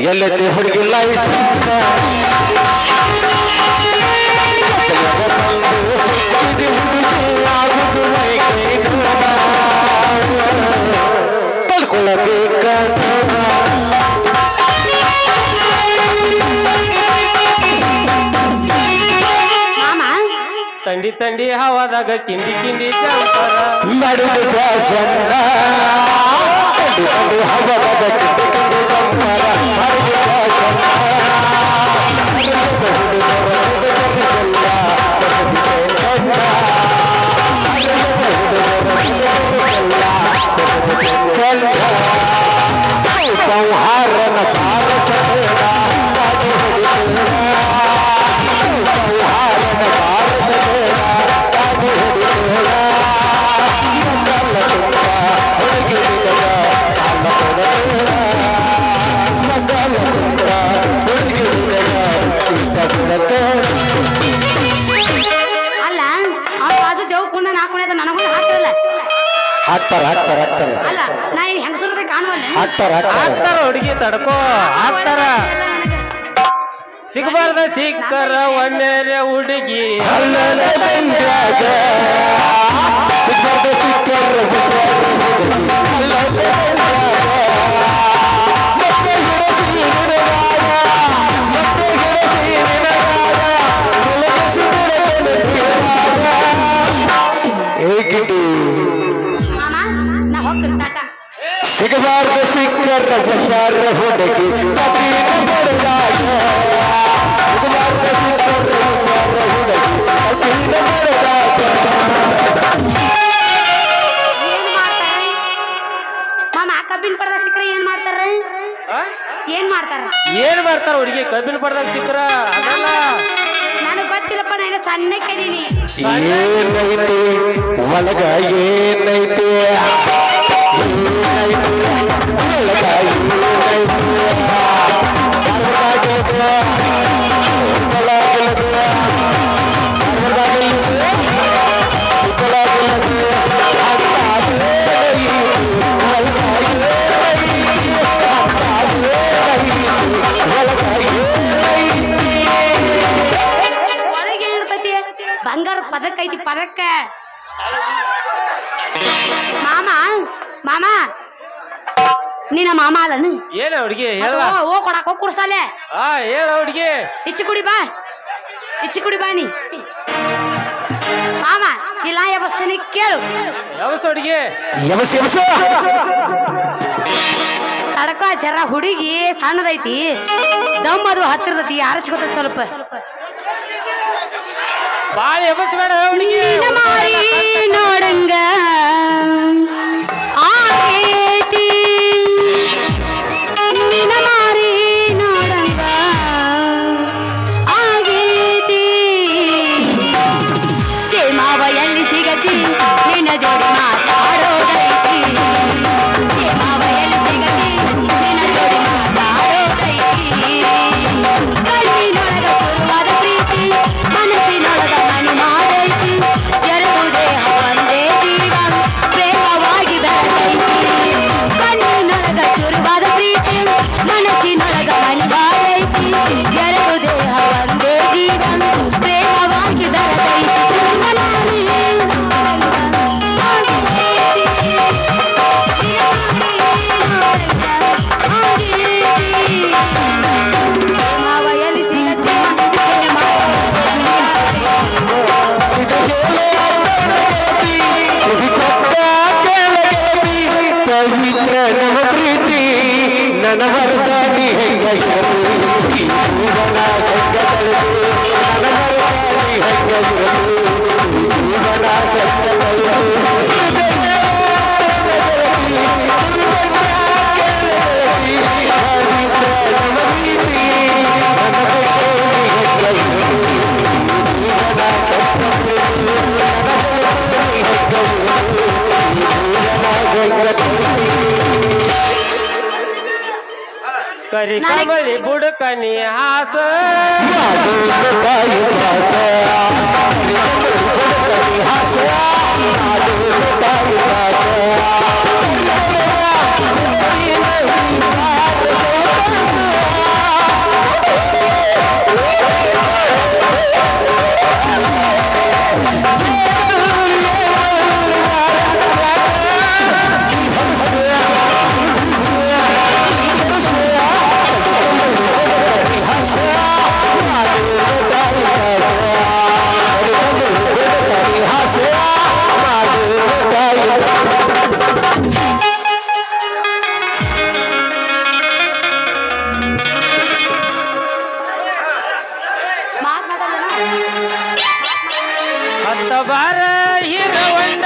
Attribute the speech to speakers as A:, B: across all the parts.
A: ಎಲ್ಲತ್ತೆ ಹುಡುಗಿಲ್ಲ ಕಳ್ಕೊಳ್ಳಬೇಕ
B: ತಂಡಿ ತಂಡಿ ಹವಾದಾಗ ಕಿಂಡಿ ಕಿಂಡಿ ಜಂಪರ
A: ನಡುದು ಬ್ಯಾಸನ್ನ ತಂಡಿ ತಂಡಿ ಹವಾದಾಗ ಕಿಂಡಿ ಕಿಂಡಿ ಜಂಪರ ನಡುದು ಬ್ಯಾಸನ್ನ ಸಂಹಾರನ ಪಾರಸಬೇಡ
C: ಅಲ್ಲ ಅವ್ನು ಬಾಜು ದೇವ್ ಕುಂಡ ನಾಲ್ಕು ನನಗೂ ಹಾಕ್ತಿಲ್ಲ
A: ಹಾಕ್ತಾರ
C: ಅಲ್ಲ ನಾ ಈ ಹೆಂಗಸರದ ಕಾಣುವಲ್ಲ
A: ಹಾಕ್ತಾರ
B: ಹುಡುಗಿ ತಡ್ಕೋ ಹಾಕ್ತಾರ ಸಿಗಬಾರ್ದ ಸಿಕ್ಕರ ಒಮ್ಮೆರೆ ಹುಡುಗಿ
A: ಸಿಗಬಾರ್ದ ಸಿಕ್ಕರ ಸಿಗಬಾರ್ದ ಸಿಕ್ಕರ ಬಸಾರ ಹುಡುಗಿ
C: ಕಬ್ಬಿನ ಪಡೆದ ಸಿಕ್ಕರೆ ಏನ್ ಮಾಡ್ತಾರ
B: ಏನ್ ಮಾಡ್ತಾರ ಹುಡುಗಿ ಕಬ್ಬಿನ ಪಡೆದಾಗ ಸಿಕ್ಕರ ಅದಲ್ಲ
C: ನನಗ್ ಗೊತ್ತಿಲ್ಲಪ್ಪ ನಾನು ಸಣ್ಣಕ್ಕಿದೀನಿ
A: ಏನೈತೆ ಒಳಗ ಏನೈತೆ
C: ಒಳಗೆ ಇರ್ತೈತಿ ಬಂಗಾರ ಪದಕ್ಕ ಐತಿ ಪದಕ್ಕ ಮಾಮ ನೀನ ಮಾಮ ಅಲ್ಲನು
B: ಏನ ಹುಡುಗಿ ಹೇಳ
C: ಓ ಕೊಡಾಕ ಹೋಗಿ ಕುಡ್ಸಾಲೆ
B: ಹೇಳ ಹುಡುಗಿ
C: ಇಚ್ಚಿ ಕುಡಿ ಬಾ ನೀ ಮಾಮ ಇಲ್ಲ ಎಬಸ್ತೀನಿ ಕೇಳು
B: ಯಾವಸ ಹುಡುಗಿ
C: ತಡಕ ಜರ ಹುಡುಗಿ ಸಣ್ಣದೈತಿ ದಮ್ ಅದು ಹತ್ತಿರದೈತಿ ಆರಿಸ್ಕೊತ ಸ್ವಲ್ಪ
B: ಬಾಳ ಎಬಸ್ಬೇಡ ಹುಡುಗಿ
C: ಮಾರಿ ನೋಡಂಗ ಆಗೈತಿ ನಿನ್ನ ಮಾರಿ ನೋಡಂಗ ಆಗೈತಿ ಮಾವ ಎಲ್ಲಿ ಸಿಗತಿ ನಿನ್ನ ಜೋಡಿ ಮಾತಾಡೋದೈತಿ ಮಾವ ಎಲ್ಲಿ ಸಿಗತಿ ನಿನ್ನ ಜೋಡಿ ಮಾತಾಡೋದೈತಿ ಕಣ್ಣಿನೊಳಗ ಶುರುವಾದ ಪ್ರೀತಿ ಮನಸ್ಸಿನೊಳಗ ಮನೆ ಮಾಡೈತಿ ಎರಡು ದೇಹ ಒಂದೇ ಜೀವ ಪ್ರೇಮವಾಗಿ ಬೆಳೆದೈತಿ ಕಣ್ಣಿನೊಳಗ ಶುರುವಾದ ಪ್ರೀತಿ ಮನಸ್ಸಿನೊಳಗ ಮನೆ ಮಾಡೈತಿ ಎರಡು ದೇಹ ಒಂದೇ ಜೀವ ಪ್ರೇಮವಾಗಿ ಬೆಳೆದೈತಿ ಮಾವಯಲ್ಲಿ ಸಿಗತ್ತೆ
A: ಪವಿತ್ರ ನಮ್ಮ ಪ್ರೀತಿ ನನ್ನ ಹೊರತಾಗಿ
B: ಕರಿ ಕಮಳಿ ಬುಡಕನಿ ಹಾಸ
A: ಮಾಡೋದು ತಾಯಿ ದಾಸ ಹಾಸ ಮಾಡೋದು ತಾಯಿ ದಾಸ
B: ಹತ್ತ ಬಾರ ಹೀರವಣ್ಣ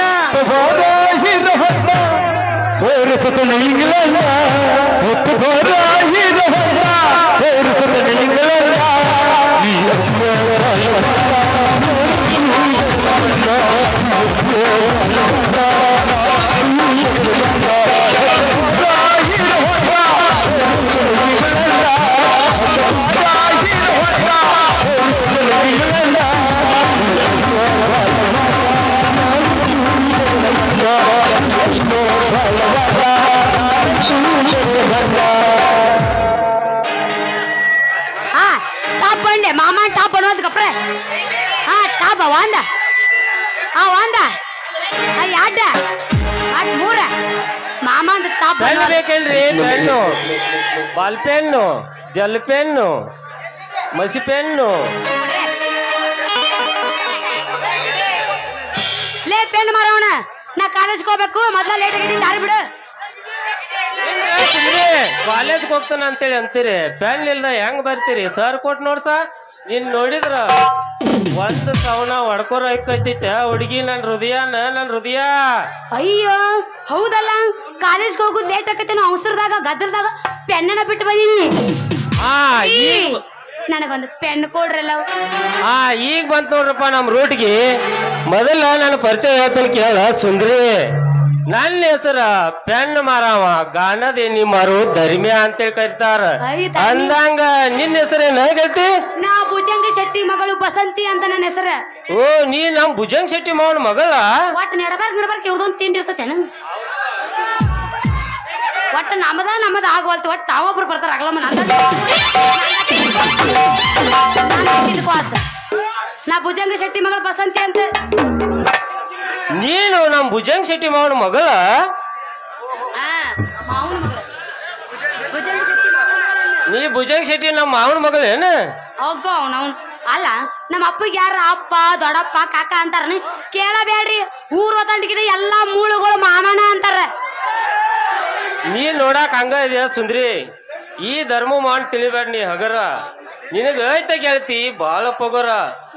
A: ತೋರಿಸುತ್ತಾನೆ ಇಂಗ್ಲೆಂಡ ಹೊತ್ತು ಬರ ಹೀರವಣ್ಣ ತೋರಿಸುತ್ತಾನೆ ಇಂಗ್ಲೆಂಡ ಈ
C: ಹಾ ಟಾಪ್ ಬಂಡೆ ಮಾಮ ಟಾಪ್ ಅನ್ನೋದು ಕಪ್ರೆ ಹಾ ಟಾಪ್ ಒಂದ ಒಂದ ಅಡ್ಡ ಅಡ್ ಮೂರ ಮಾಮ ಅಂತ ಟಾಪ್
B: ಪೆನ್ ಬೇಕೇನ್ರಿ pen ball pen Jal pen ಮಸಿ ಪೆನ್ನು
C: ಲೇ ಪೆನ್ ಮಾರವಣ ನಾ ಕಾಲೇಜ್ಗೆ ಹೋಗ್ಬೇಕು ಮೊದ್ಲ ಲೇಟ್ ಆಗಿದ್ದೀನಿ ದಾರಿ ಬಿಡು
B: ಕಾಲೇಜ್ಗೆ ಹೋಗ್ತಾನ ಅಂತೇಳಿ ಅಂತೀರಿ ಪೆನ್ ಇಲ್ದ ಹೆಂಗ್ ಬರ್ತೀರಿ ಸರ್ ಕೊಟ್ಟು ನೋಡ್ಸ ನೀನ್ ನೋಡಿದ್ರ ಒಂದ್ ಸವಣ ಹೊಡ್ಕೊರ ಐಕೈತೈತೆ ಹುಡುಗಿ ನನ್ ಹೃದಯ
C: ಅಯ್ಯೋ ಹೌದಲ್ಲ ಕಾಲೇಜ್ಗೆ ಹೋಗುದು ಲೇಟ್ ಆಕೈತೆ ಅವಸರದಾಗ ಗದ್ರದಾಗ ಪೆನ್ನನ ಬಿಟ್ಟು ಬಂದೀನಿ
B: ಹಾ ಈಗ
C: ನನಗೊಂದು ಪೆನ್ ಕೊಡ್ರಲ್ಲ
B: ಹಾ ಈಗ ಬಂತ ನೋಡ್ರಪ್ಪ ನಮ್ ರೂಟ್ಗೆ ಮೊದಲ ನನ್ನ ಪರಿಚಯ ಹೇಳ್ತಾನೆ ಕೇಳ ಸುಂದ್ರಿ ನನ್ನ ಹೆಸರ ಪೆನ್ ಮಾರವ ಗಾನದ ಎಣ್ಣಿ ಮಾರು ಧರ್ಮ್ಯ ಅಂತೇಳಿ ಕರಿತಾರ ಅಂದಂಗ ನಿನ್ನ ಹೆಸರೇನ ಹೇಳ್ತಿ
C: ನಾ ಭುಜಂಗ ಶೆಟ್ಟಿ ಮಗಳು ಬಸಂತಿ ಅಂತ ನನ್ನ ಹೆಸರ
B: ಓ ನೀ ನಮ್ ಭುಜಂಗ್ ಶೆಟ್ಟಿ ಮಾವನ ಮಗಳ
C: ಒಟ್ಟು ನಡಬಾರ್ಕ್ ಇವ್ರದೊಂದು ತಿಂಡಿರ್ತೇನ ಒಟ್ಟು ನಮ್ಮದ ಆಗವಲ್ತು ಒಟ್ಟು ತಾವೊಬ್ರು ಬರ್ತಾರ ಆಗಲಮ್ಮ ನಾ ಭುಜಂಗ ಶೆಟ್ಟಿ ಮಗಳು ಬಸಂತಿ ಅಂತ
B: ನೀನು ನಮ್ ಭುಜಂಗ್ ಶೆಟ್ಟಿ ಮಾವನ ಮಗಳ
C: ಮಾವನ ಮಗಳು ಭುಜಂಗ ಶೆಟ್ಟಿ ಮಗಳು
B: ನೀ ಭುಜಂಗ್ ಶೆಟ್ಟಿ ನಮ್ಮ ಮಾವನ ಮಗಳೇನ
C: ಹೋಗೋ ಅವ್ನು ಅಲ್ಲ ನಮ್ಮ ಅಪ್ಪಗೆ ಯಾರ ಅಪ್ಪ ದೊಡ್ಡಪ್ಪ ಕಾಕ ಅಂತಾರ ಕೇಳಬೇಡ್ರಿ ಊರ್ ಒತ್ತಂಟಿಗೆ ಎಲ್ಲಾ ಮೂಳುಗಳು ಮಾಮನ ಅಂತಾರ
B: ನೀ ನೋಡಾಕ ಹಂಗ ಇದೆಯಾ ಸುಂದ್ರಿ ಈ ಧರ್ಮ ಮಾಡಿ ತಿಳಿಬೇಡ ನೀ ಹಗರ ನಿನಗ ಐತ ಗೆಳತಿ ಬಾಳ ಪೊಗರ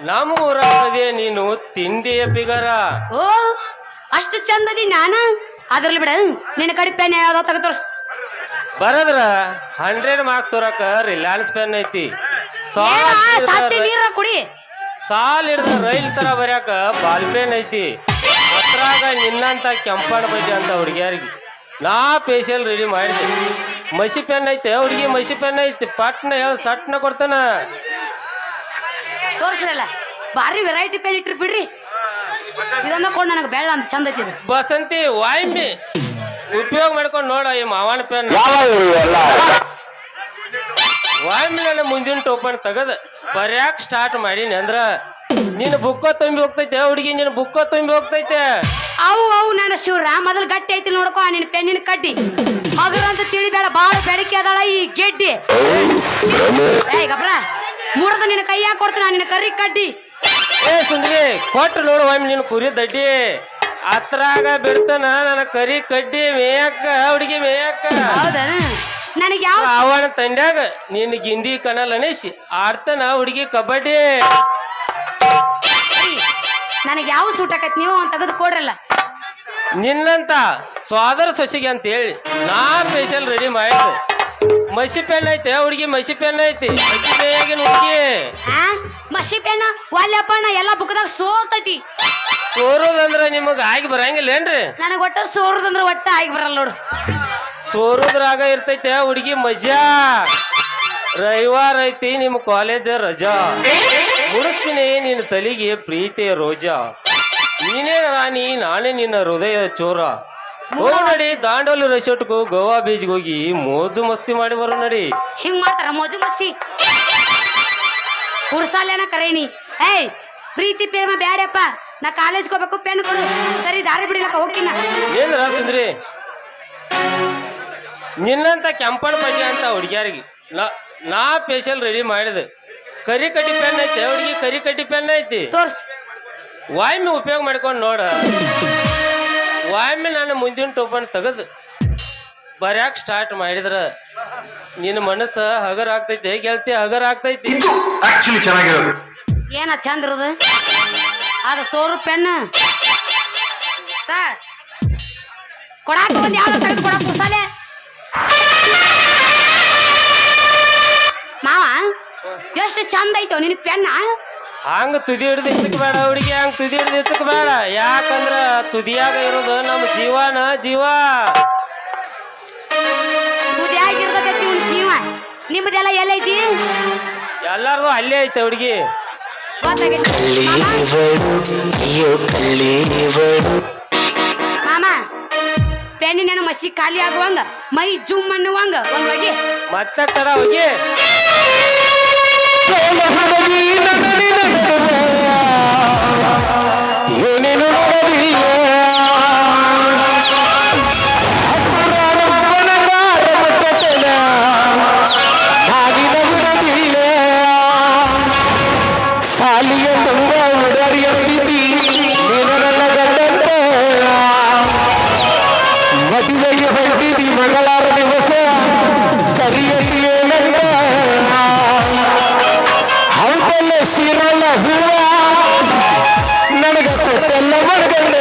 B: ನಮ್ಮ ಊರಾಗದೆ ನೀನು ತಿಂಡಿಯ ಪಿಗರ
C: ಓ ಅಷ್ಟು ಚಂದದಿ ನಾನ ಅದ್ರಲ್ಲಿ ಬಿಡ ನಿನ್ನ ಕಡೆ ಪೆನ್ ಯಾವ್ದೋ ತಗ ತೋರ್ಸ್
B: ಬರದ್ರ 100 ಮಾರ್ಕ್ಸ್ ತೋರಕ ರಿಲಯನ್ಸ್ ಪೆನ್ ಐತಿ
C: ಸಾತಿ ನೀರ ಕುಡಿ
B: ಸಾಲ್ ಹಿಡ್ದ ರೈಲ್ ತರ ಬರ್ಯಾಕ ಬಾಲ್ ಪೆನ್ ಐತಿ ಅದ್ರಾಗ ನಿನ್ನಂತ ಕೆಂಪಣ ಬಡ್ಡಿ ಅಂತ ಹುಡುಗಿಯರಿಗೆ ನಾ ಫೇಶಿಯಲ್ ರೆಡಿ ಮಾಡಿದೆ ಮಸಿ ಪೆನ್ ಐತೆ ಹುಡುಗಿ ಮಸಿ ಪೆನ್ ಐತಿ ಪಟ್ನ ಹೇಳಿ ಸಟ್ನ ಕೊಡ್ತಾನ
C: ತೋರ್ಸ್ರಲ್ಲ ಬಾರಿ ವೆರೈಟಿ ಪೆನ್ ಇಟ್ರಿ ಬಿಡ್ರಿ ಇದನ್ನ ಕೊಂಡು ನನಗೆ ಬೆಳ್ಳ ಅಂತ ಚಂದ ಐತಿ
B: ಬಸಂತಿ ವಾಯ್ಮಿ ಉಪಯೋಗ ಮಾಡ್ಕೊಂಡು ನೋಡ ಈ ಮಾವನ ಪೆನ್ ವಾಯ್ಮಿ ನನ್ನ ಮುಂದಿನ ಟೋಪನ್ ತೆಗದ ಬರ್ಯಾಕ್ ಸ್ಟಾರ್ಟ್ ಮಾಡೀನಿ ಅಂದ್ರ ನಿನ್ನ ಬುಕ್ಕ ತುಂಬಿ ಹೋಗ್ತೈತೆ ಹುಡುಗಿ ನಿನ್ನ ಬುಕ್ಕ ತುಂಬಿ ಹೋಗ್ತೈತೆ
C: ಅವು ನನ್ನ ಶಿವ್ರ ಮೊದಲು ಗಟ್ಟಿ ಐತಿ ನೋಡ್ಕೊ ನಿನ್ನ ಪೆನ್ನಿನ ಕಡ್ಡಿ ಹಗರ ಅಂತ ತಿಳಿಬೇಡ ಬಾಳ ಬೆಳಕಿ ಅದಳ ಈ ಗೆಡ್ಡಿ ಏ ಗಬ್ರ ಮೂಡದ ನಿನ್ನ ಕೈಯಾಗ ಕೊಡ್ತೀನಿ ನಿನ್ನ ಕರಿ ಕಡ್ಡಿ
B: ಏ ಸುಂದ್ರಿ ಕೊಟ್ಟು ನೋಡು ಒಮ್ಮೆ ನಿನ್ನ ಕುರಿ ದಡ್ಡಿ ಅತ್ರಾಗ ಬಿಡ್ತಾನ ನನ್ನ ಕರಿ ಕಡ್ಡಿ ಮೇಯಕ್ಕ ಹುಡುಗಿ ಮೇಯಕ್ಕ
C: ಹೌದಾ ನನಗೆ ಯಾವ
B: ಅವನ ತಂಡ್ಯಾಗ ನಿನ್ನ ಗಿಂಡಿ ಕನಲ್ ಅನಿಸಿ ಆಡ್ತಾನ ಹುಡುಗಿ ಕಬಡ್ಡಿ
C: ನನಗೆ ಯಾವ ಸೂಟ್ ಆಕೈತಿ ನೀವು ಒಂದು ತೆಗೆದು ಕೊಡ್ರಲ್ಲ
B: ನಿನ್ನಂತ ಸ್ವಾದರ ಸೊಸಿಗೆ ಅಂತ ಹೇಳಿ ನಾ ಸ್ಪೆಷಲ್ ರೆಡಿ ಮಾಡಿದೆ ಮಸಿ ಪೆನ್ ಐತೆ ಹುಡುಗಿ ಮಸಿ ಪೆನ್ ಐತಿ ಹುಡುಗಿ
C: ಮಸಿ ಪೆನ್ ವಾಲ್ಯಪ್ಪಣ್ಣ ಎಲ್ಲ ಬುಕ್ದಾಗ ಸೋರ್ತೈತಿ
B: ಸೋರೋದಂದ್ರ ನಿಮಗ ಆಗಿ ಬರಂಗಿಲ್ಲೇನ್ರಿ
C: ನನಗೆ ಒಟ್ಟ ಸೋರುದಂದ್ರ ಒಟ್ಟ ಆಗಿ ಬರಲ್ಲ ನೋಡು
B: ಸೋರೋದ್ರಾಗ ಇರ್ತೈತೆ ಹುಡುಗಿ ಮಜಾ ರವಿವಾರ ಐತಿ ನಿಮ್ಮ ಕಾಲೇಜ್ ರಜಾ ಮುಡಿಸ್ತೀನಿ ನಿನ್ನ ತಲೆಗೆ ಪ್ರೀತಿಯ ರೋಜಾ ನೀನೇ ರಾಣಿ ನಾನೇ ನಿನ್ನ ಹೃದಯ ಚೋರ ಹೋಗು ನಡಿ ದಾಂಡೋಲಿ ರೆಸಾರ್ಟ್ಗೂ ಗೋವಾ ಬೀಚ್ಗೆ ಹೋಗಿ ಮೋಜು ಮಸ್ತಿ ಮಾಡಿ ಬರೋ ನಡಿ
C: ಹಿಂಗ್ ಮಾಡ್ತಾರ ಮೋಜು ಮಸ್ತಿ ಕುರ್ಸಾಲೇನ ಕರೇಣಿ ಏಯ್ ಪ್ರೀತಿ ಪ್ರೇಮ ಬ್ಯಾಡಪ್ಪ ನಾ ಕಾಲೇಜ್ಗೆ ಹೋಗ್ಬೇಕು ಪೆನ್ ಕೊಡು ಸರಿ ದಾರಿ ಬಿಡಿಲಕ್ಕ ಹೋಗ್ತೀನ
B: ಏನ್ರ ಸುಂದ್ರಿ ನಿನ್ನಂತ ಕೆಂಪಣ ಪಡ್ಡಿ ಅಂತ ಹುಡುಗಿಯಾರಿಗೆ ನಾ ಸ್ಪೆಷಲ್ ರೆಡಿ ಮಾಡಿದೆ ಕರಿ ಕಡ್ಡಿ ಪೆನ್ ಐತಿ ಹುಡುಗಿ ಕರಿ ಕಡ್ಡಿ ಪೆನ್ ಐತಿ
C: ತೋರ್ಸ್
B: ವಾಯ್ಮೆ ಉಪಯೋಗ ಮಾಡ್ಕೊಂಡು ನೋಡ ವಾಯ್ಮೆ ನಾನು ಮುಂದಿನ ಟೋಪನ್ ತೆಗೆದು ಬರ್ಯಾಕ್ ಸ್ಟಾರ್ಟ್ ಮಾಡಿದ್ರ ನಿನ್ನ ಮನಸ್ಸು ಹಗರ್ ಆಗ್ತೈತಿ ಗೆಲ್ತಿ ಹಗರ್ ಆಗ್ತೈತಿ
A: ಆಕ್ಚುಲಿ ಚೆನ್ನಾಗಿರೋದು
C: ಏನ ಚಂದ ಇರೋದು ಅದು ಸೋರು ಪೆನ್ ಕೊಡಾಕ ಒಂದ್ ಯಾವ್ದು ತೆಗೆದು ಕೊಡಾಕ ಕುರ್ಸಾಲೆ ಮಾವ ಎಷ್ಟು ಚಂದ ಐತವ ನಿನ್ ಪೆನ್ನ
B: ಹಂಗ ತುದಿ ಹಿಡ್ದು ಹೆಚ್ಚಕ್ ಬೇಡ ಹುಡುಗಿ ಹಂಗ ತುದಿ ಹಿಡ್ದು ಹೆಚ್ಚಕ್ ಬೇಡ ಯಾಕಂದ್ರ ತುದಿಯಾಗ ಇರೋದು ನಮ್ಮ ಜೀವನ ಜೀವ
C: ತುದಿಯಾಗಿರ್ತೈತಿ ಉನ್ ಜೀವ ನಿಮ್ಮದೆಲ್ಲ ಎಲ್ಲೈತಿ
B: ಎಲ್ಲಾರ್ದು ಅಲ್ಲೇ ಐತೆ ಹುಡುಗಿ
C: ಗೊತ್ತಾಗೈತಿ ಮಾಮ ಪೆನ್ನಿನ ಮಸಿ ಖಾಲಿ ಆಗುವಂಗ ಮೈ ಜುಮ್ ಅನ್ನುವಂಗ ಒಂದ್ ಹೋಗಿ
B: ಮತ್ತೆ ತಡ ಹೋಗಿ
A: ಏನೇನು ಸಾಲಿಯ ತುಂಬ ಉಡರಿಯಂದಿದ್ದಿ ನೀನಲ್ಲ ಗಂಡಂತ ಮದುವೆಗೆ ಹೊರಟಿದ್ದಿ ಮಂಗಳಾರ ದಿವಸ ಸರಿಯಲ್ಲಿ ಏನಂತ ಹೌದಲ್ಲ ಸಿರಲ್ಲ ಹೂವ ನನಗ ಕೊಟ್ಟೆಲ್ಲ ಮಡ್ಗಂಡ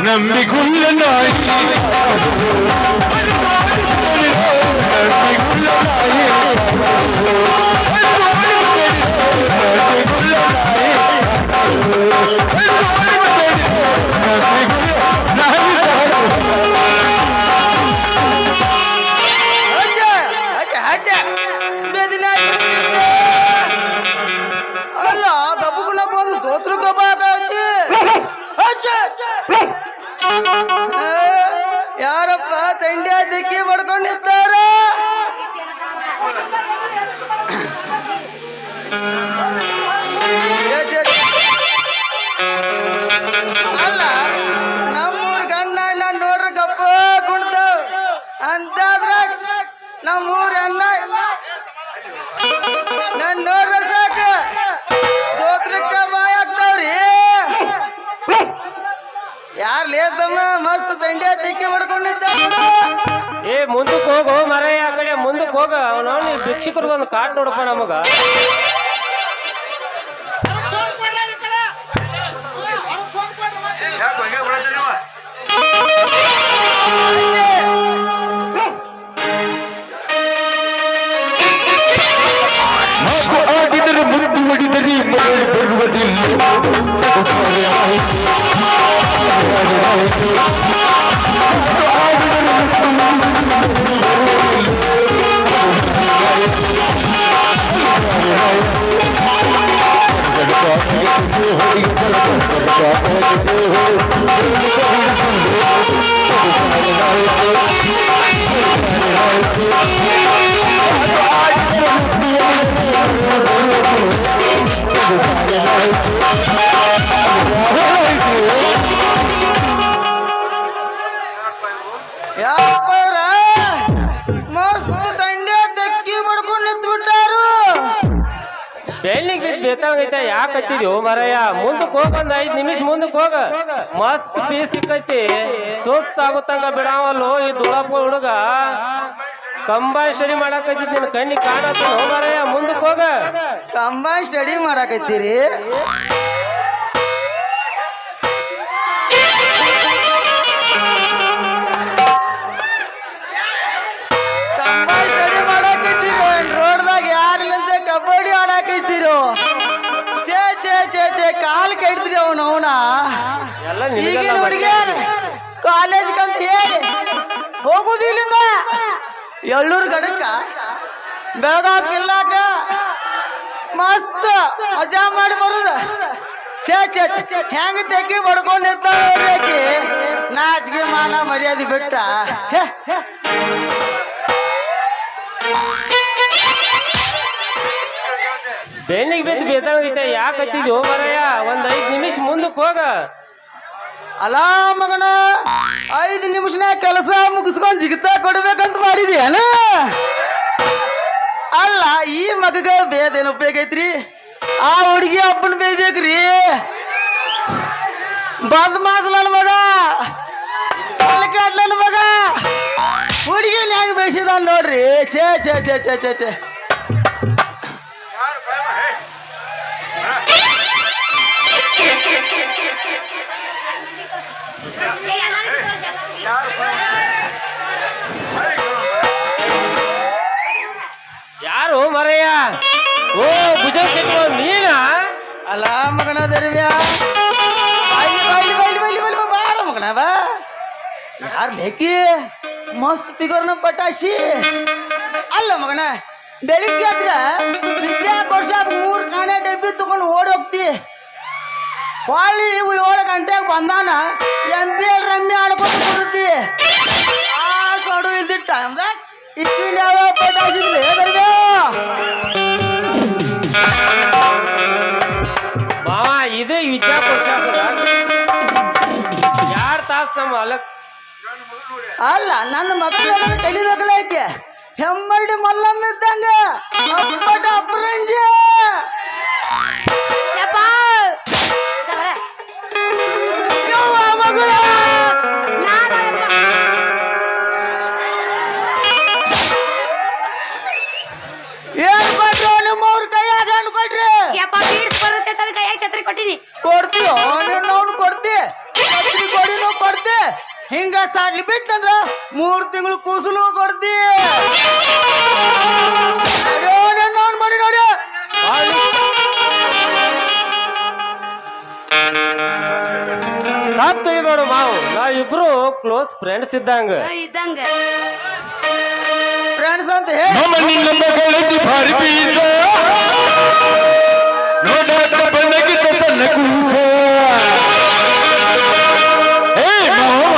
A: ನಂಬಿಗುಳ್ಳ ನಾಯಿ ನಂಬಿಗುಳ್ಳ ನಾಯಿ
D: ಅಲ್ಲ ಗಬ್ಬುಗುಣ ಬಂದು ದೋತ್ರ ಗಬ್ಬ ಆಗೈತಿ ಯಾರಪ್ಪ ತಂಡ್ಯ ದಿಕ್ಕಿ ಬಡ್ಕೊಂಡಿದ್ದಾರ ಅಲ್ಲ ನಮ್ಮೂರ್ ಗಣ್ಣ ನಾನು ನೋಡ್ರಿ ಗಪ್ಪ ಕುಣ್ತಾವ್ ಅಂತಾದ್ರ ನಮ್ಮೂರ್ ಅಣ್ಣ ನನ್ ನೋಡ್ರ ಸಾಕ ದೋತ್ರಕ್ಕ ಬಾಯ್ ಆಗ್ತಾವ್ರಿ ಯಾರ್ ಲೇತಮ್ಮ ಮಸ್ತ್ ದಂಡ್ಯ ತಿಕ್ಕಿ ಮಾಡ್ಕೊಂಡಿದ್ದ
B: ಏ ಮುಂದಕ್ಕೆ ಹೋಗು ಮರಯ್ಯ ಆ ಕಡೆ ಮುಂದಕ್ಕೆ ಹೋಗ ಅವನು ಭಿಕ್ಷುಕರದೊಂದು ಕಾಟ್ ನೋಡಪ್ಪ ನಮಗ
A: ಆಗಿದರೆ ಮುಂದೆ ಹೊಡಿದರೆ ಮರಳಿ ಬರುವುದಿಲ್ಲ
D: ಯಾಪರ ಮಸ್ತ್ ದಂಡ್ಯ ತಿಕ್ಕಿ ಮಾಡ್ಕೊಂಡು ನಿಂತ್ಬಿಟ್ಟಾರು
B: ಬೆಳ್ಳಿಗೆ ಬಿದ್ದು ಬೇತಾಗೈತೆ ಯಾಕೆ ಹತ್ತಿದ್ಯೋ ಮರಯ್ಯ ಮುಂದಕ್ಕೆ ಹೋಗ ಒಂದ್ 5 ನಿಮಿಷ ಮುಂದಕ್ಕೆ ಹೋಗ ಮಸ್ತ್ ಪೀಸ್ ಸಿಕ್ಕೈತಿ ಸುಸ್ತಾಗುತ್ತಂಗ ಬಿಡಾವಲ್ಲೋ ಈ ದುಳಪ್ಪ ಹುಡುಗ ಕಂಬೈನ್ ಸ್ಟಡಿ ಮಾಡಾಕೈತಿ ನಿನ್ ಕಣ್ಣಿಗೆ ಕಾಣತ್ತ ಮರಯ್ಯ ಮುಂದಕ್ಕೆ ಹೋಗ
D: ಕಂಬೈನ್ ಸ್ಟಡಿ ಮಾಡಾಕತ್ತೀರಿ ಕಂಬೈನ್ ಸ್ಟಡಿ ಮಾಡಾಕತ್ತೀರಿ ರೋಡ್ದಾಗ ಯಾರಿಲ್ಲಂತೆ ಕಬಡ್ಡಿ ಆಡಾಕೈತಿರೋ ಚೇ ಚೇ ಚೇ ಚೇ ಕಾಲ್ ಕೈಡ್ತೀರಿ ಅವನ
B: ಎಲ್ಲ
D: ಈಗಿನ
B: ನಿನಗೆಲ್ಲ
D: ಹುಡುಗಿಯರ್ ಕಾಲೇಜ್ ಕಲ್ತ ಹೇಳಿ ಹೋಗುದಿಲ್ಲಿಂದ ಎಳ್ಳೂರು ಗಡಕ್ಕ ಬೆಳಗಾವ್ ಕಿಲ್ಲಾಕ ಮಸ್ತ್ ಮಜಾ ಮಾಡಿ ಬರುದ ಛೇ ಛೇ ಛೇ ಹೆಂಗ ತೆಗಿ ಬಡ್ಕೊಂಡಿರ್ತಾವ್ರಿ ನಾಚಿಗೆ ಮಾನ ಮರ್ಯಾದೆ ಬಿಟ್ಟ ಛೇ
B: ಬೆನ್ನಿಗೆ ಬಿದ್ದು ಬೇತಾಗೈತೆ ಯಾಕೆ ಹತ್ತಿದ್ಯೋ ಮರಯ್ಯ ಒಂದ್ 5 ನಿಮಿಷ ಮುಂದಕ್ಕೆ ಹೋಗ
D: ಅಲ್ಲ ಮಗನ 5 ನಿಮಿಷನಾಗ ಕೆಲಸ ಮುಗಿಸ್ಕೊಂಡ್ ಜಿಗಿತಾ ಕೊಡ್ಬೇಕಂತ ಮಾಡಿದ್ಯಾನ ಅಲ್ಲ ಈ ಮಗಗ ಬೇದೇನು ಉಪಯೋಗ ಐತ್ರಿ ಆ ಹುಡುಗಿ ಅಪ್ಪನ ಬೇಯ್ಬೇಕ್ರಿ ಬಸ್ ಮಾಸ್ ನನ್ನ ಮಗ ನನ್ನ ಮಗ ಹುಡುಗಿನ ಹೆಂಗ್ ಬೇಯಿಸಿದ ನೋಡ್ರಿ ಛೇ ಛೇ ಛೇ ಛೇ ಛೇ ಛೇ
B: ಯಾರು ಮರಯ್ಯ ಓ ಭುಜ ನೀನ
D: ಅಲ್ಲ ಮಗನ ದರ್ವ್ಯಾ ಬಾರ ಮಗನ ಬಾ ಯಾರು ಲೇಕಿ ಮಸ್ತ್ ಫಿಗರ್ನ ಪಟಾಶಿ ಅಲ್ಲ ಮಗನ ಬೆಳಿಗ್ಗೆ ಆದ್ರ ವಿದ್ಯಾಕೋಶ 3 ಕಾಣೆ ಡಬ್ಬಿ ತಗೊಂಡು ಓಡಿ ಹೋಗ್ತಿ ಹೊಳ್ಳಿ ಇವು 7 ಗಂಟೆಗೆ ಬಂದಾನ MPL ರಮ್ಮಿ ಆಡ್ಕೊಂಡು ಕೊಡ್ತಿ ಆ ಸೊಡು ಇಲ್ದಿ ಟೈಮ್ದಾಗ ಇಕ್ಕಿನ ಯಾವ ಪಟಾಶಿದ್ಲಿ ದರ್ವ್ಯಾ
B: ಮಾವ ಇದೇ ವಿದ್ಯಾಕೋಶ 2 ತಾಸು ನಮ್ಮ ಹೊಲಕ್
D: ಅಲ್ಲ ನನ್ನ ಮಕ್ಕಳ ಕಲಿಬೇಕಲ್ಲ ಯಾಕೆ ಹೆಮ್ಮರಡಿ ಮಲ್ಲಮ್ಮ ಇದ್ದಂಗ ಅಪ್ಪಟ ಅಪರಂಜ ಮಗಳ ಏನ್ ಕೊಟ್ರು ನಿಮ್ಮವ್ರ ಕೈಯಾಗ ಹಣ್ಣು ಕೊಟ್ರಿ
C: ಬರುತ್ತೆ ಕೈಯಾಗ ಛತ್ರಿ ಕೊಟ್ಟಿನಿ
D: ಕೊಡ್ತೀಯೋ ನೀನು ಅವ್ನು ಕೊಡ್ತಿ ಛತ್ರಿ ಕೊಡಿನೂ ಕೊಡ್ತಿ ಸಾಡ್ಲಿ ಬಿಟ್ಟಂದ್ರ 3 ತಿಂಗಳು ಕೂಸಲು ಕೊಡ್ತಿ ನೋಡ್ ಮಾಡಿ ನೋಡಿ
B: ತಾಪ್ ತಿಳಿಬೇಡ ಮಾವು ನಾವಿಬ್ರು ಕ್ಲೋಸ್ ಫ್ರೆಂಡ್ಸ್ ಇದ್ದಂಗ
C: ಇದ್ದಂಗ
D: ಫ್ರೆಂಡ್ಸ್ ಅಂತ ಹೇಳಿ
A: ನಮ್ಮ ನಿನ್ನ ಮಗಳದಿ ಭಾರಿ ಬೀಜ ನೋಡಾಟ ಬಣ್ಣಗಿದ್ದ ತನ್ನ ಕೂಸ ಏ ಮಾವ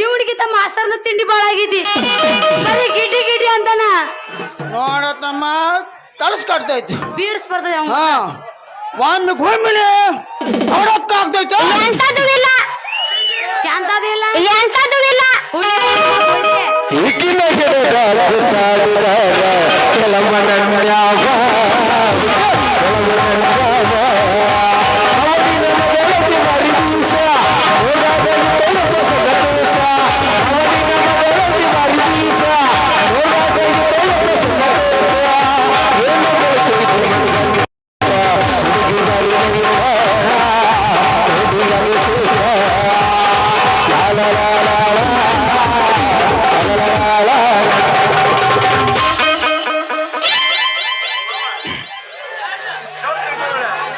C: ಇವನಿಗಿಂತ ಮಾಸ್ತರ್ನ ತಿಂಡಿ ಬಾಳ ಆಗಿದ್ದಿ ಬರೀ ಗಿಡ್ಡಿ ಗಿಡ್ಡಿ ಅಂತಾನ
D: ನೋಡತ್ತಮ್ಮ ಕಲಸ್ ಕಟ್ತೈತಿ
C: ಬೀಡ್ಸ್ ಬರ್ತದೆ ಅವ್ನು.
D: ಹಾ ಒಮ್ಮೆ ಗೋಮಿನಿ ಹೊಡಕ್ಕಾಗ್ತೈತೆ
C: ಎಂತದೂ ಇಲ್ಲ ಎಂತದೂ ಇಲ್ಲ ಎಂತದೂ ಇಲ್ಲ
A: ಈಗಿನ ಗಿಡದ ಕೆಲಮನನ್ಯಾವ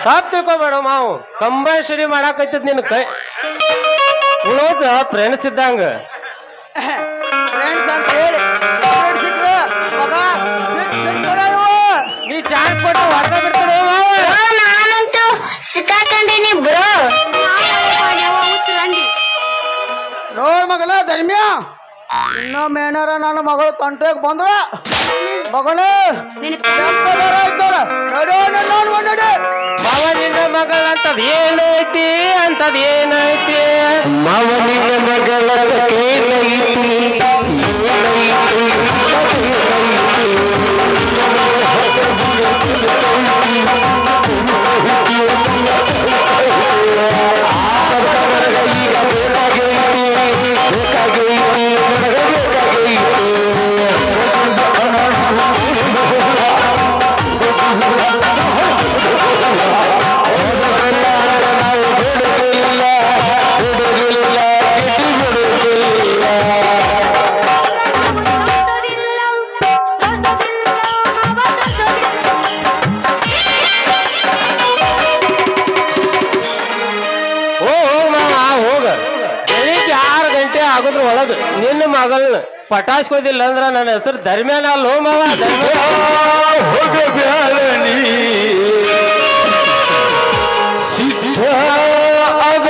B: ತಾಪ್ ತಿಳ್ಕೊಬೇಡ ಮಾವು ಕಂಬೈನ್ ಸ್ಟಡಿ ಮಾಡಾಕೈತದ ನಿನ್ ಕೈ ಕ್ಲೋಸ್ ಫ್ರೆಂಡ್ಸ್ ಇದ್ದಂಗ
D: ಫ್ರೆಂಡ್ಸ್ ಅಂತ ಹೇಳಿ ಫ್ರೆಂಡ್ಸ್ ಸಿಕ್ರೆ ಮಗ
B: ನೀ ಚಾನ್ಸ್ ಕೊಟ್ಟು ಹೊಡೆದ ಬಿಡ್ತಾನೆ
C: ನಾನಂತೂ ಸಿಕ್ಕಾಕೊಂಡೀನಿ ಬ್ರೋ ರಂಡಿ
D: ನೋಡ್ ಮಗನ ಧರ್ಮ್ಯ ಇನ್ನೊಮ್ಮೆ ಏನಾರ ನನ್ನ ಮಗಳು ಕಂಟ್ರಾಕ್ ಬಂದ್ರ ಮಗನೇ
B: ಮಾವ ನಿನ್ನ ಮಗಳ ಅಂತದ್ ಏನೈತಿ ಅಂತದ್ ಏನೈತಿ
A: ಮಾವ ನಿನ್ನ ಮಗಳ ಏನೈತಿ
B: ಆಗೋದ್ರ ಒಳಗ ನಿನ್ನ ಮಗಳನ್ನ ಪಟಾಯಿಸ್ಕೋದಿಲ್ಲ ಅಂದ್ರ ನನ್ನ ಹೆಸರು ಧರ್ಮ್ಯಾನ ಅಲ್ಲೋ ಮಾವ
A: ಬಿಟ್ಟ ಅದ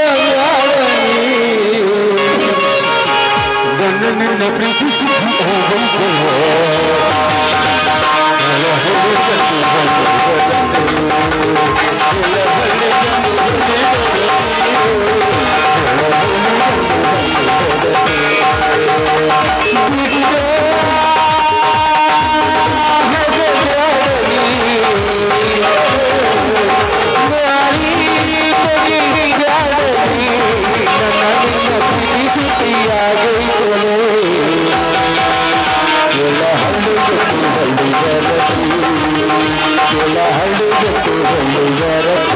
A: ನನ್ನ ನಿನ್ನ ಪ್ರೀತಿಸಿ ಹಳ್ಳಿ